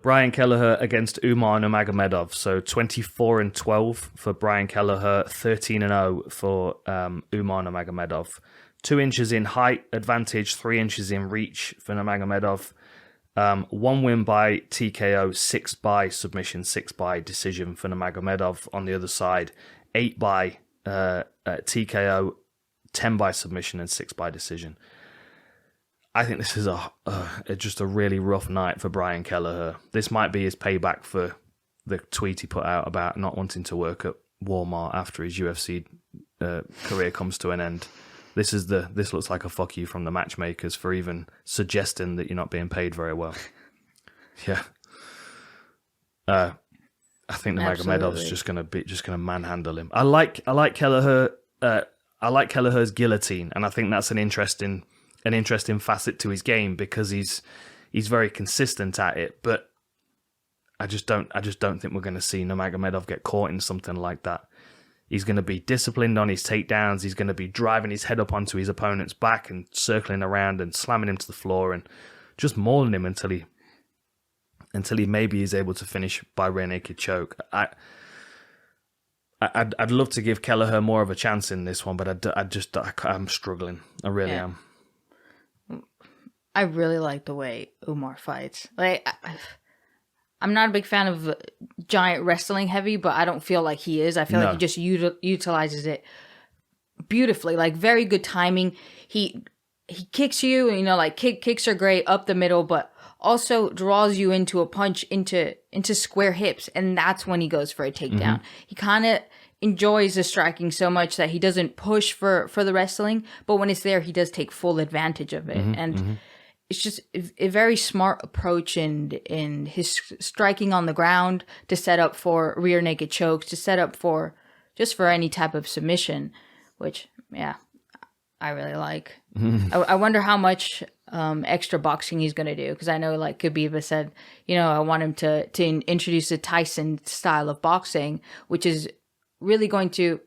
Brian Kelleher against Umar Nurmagomedov. So 24-12 for Brian Kelleher, 13-0 for Umar Nurmagomedov. 2 inches in height advantage, 3 inches in reach for Nurmagomedov. 1 win by TKO, 6 by submission, 6 by decision for Nurmagomedov. On the other side, 8 by TKO, 10 by submission, and 6 by decision. I think this is just a really rough night for Brian Kelleher. This might be his payback for the tweet he put out about not wanting to work at Walmart after his UFC career comes to an end. This looks like a fuck you from the matchmakers for even suggesting that you're not being paid very well. Yeah. I think Nurmagomedov's just gonna manhandle him. I like Kelleher. I like Kelleher's guillotine, and I think that's an interesting facet to his game because he's very consistent at it. But I just don't think we're going to see Nurmagomedov get caught in something like that. He's going to be disciplined on his takedowns. He's going to be driving his head up onto his opponent's back and circling around and slamming him to the floor and just mauling him until he maybe is able to finish by rear naked choke. I'd love to give Kelleher more of a chance in this one, but I'm struggling. I really am. I really like the way Umar fights. Like, I'm not a big fan of giant wrestling heavy, but I don't feel like he is. I feel like he just utilizes it beautifully. Like, very good timing. He kicks you, and, like kicks are great up the middle, but also draws you into a punch into square hips, and that's when he goes for a takedown. Mm-hmm. He kind of enjoys the striking so much that he doesn't push for the wrestling, but when it's there, he does take full advantage of it. Mm-hmm, and it's just a very smart approach in his striking on the ground to set up for rear naked chokes, to set up for any type of submission, which, yeah, I really like. Mm-hmm. I wonder how much extra boxing he's going to do, because I know, like Khabib said, I want him to introduce the Tyson style of boxing, which is really going to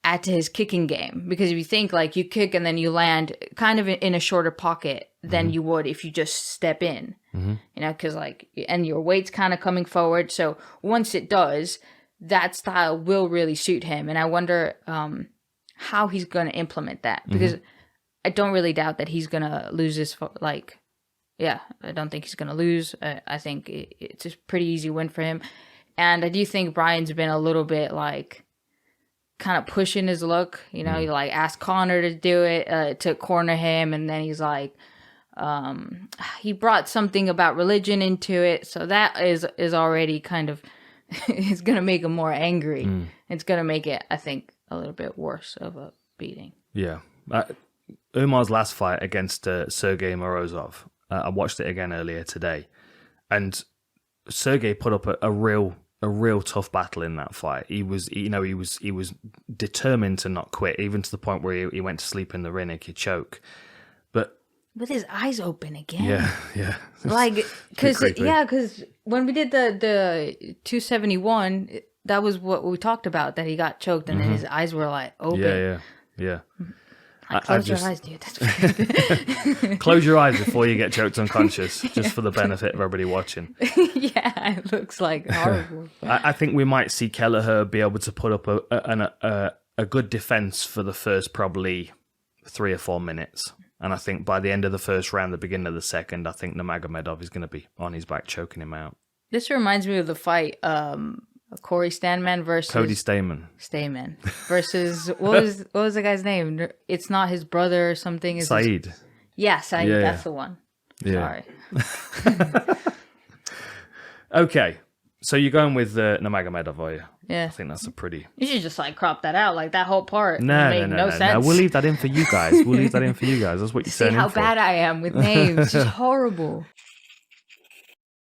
add to his kicking game. Because if you think, like, you kick and then you land kind of in a shorter pocket than you would if you just step in, because and your weight's kind of coming forward. So once it does, that style will really suit him. And I wonder how he's going to implement that, because I don't really doubt that he's going to lose this. I don't think he's going to lose. I think it's a pretty easy win for him. And I do think Brian's been a little bit kind of pushing his luck. He asked Conor to do it, to corner him. And then he's he brought something about religion into it. So that is already kind of, it's going to make him more angry. It's going to make it, I think, a little bit worse of a beating. Yeah. Umar's last fight against Sergey Morozov, I watched it again earlier today, and Sergey put up a real tough battle in that fight. He was determined to not quit, even to the point where he went to sleep in the rear naked choke. But with his eyes open again. Yeah. Because when we did the 271, that was what we talked about, that he got choked and then his eyes were open. Yeah. Close your eyes, dude. That's Close your eyes before you get choked unconscious, just for the benefit of everybody watching. Yeah, it looks horrible. I think we might see Kelleher be able to put up a good defense for the first probably 3 or 4 minutes. And I think by the end of the first round, the beginning of the second, I think Nurmagomedov is going to be on his back choking him out. This reminds me of the fight Corey Stanman versus Cody Stamen versus what was the guy's name? It's not his brother or something. Saeed. Yeah, Saeed. Yeah. That's the one. Yeah. Sorry. Okay, so you're going with Nurmagomedov, are you? Yeah. I think that's a pretty... You should just crop that out, that whole part. No, no sense. No, we'll leave that in for you guys. That's what you're saying. See how bad I am with names. It's just horrible.